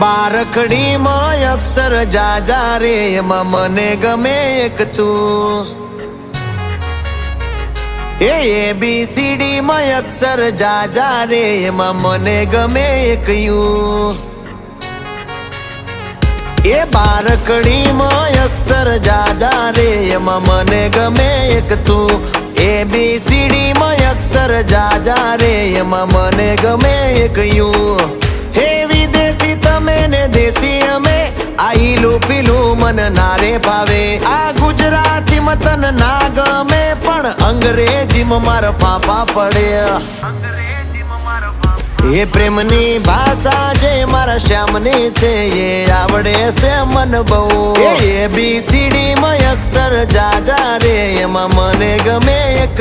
બારખડીમાં અક્ષર જાજા રે એમાં મને ગમે એક તું ABCD માં અક્ષર જાજા રે એમાં મને ગમે એક યુ બારખડીમાં અક્ષર જાજા રે એમાં મને ગમે એક તું ABCD માં અક્ષર જાજા રે એમાં મને ગમે એક યુ હે વિદેશી તમે ને દેશી અમે આઈલું પીલું મન નારે ભાવે આ ગુજરાતી મતન ના ગમે પણ અંગ્રેજીમાં મારા પાપા પડે એ પ્રેમની ભાષા જે મારા શ્યામની છે એ આવડે છે મન બહુ ABCD માં અક્ષર જાજા રે એમાં મને ગમે એક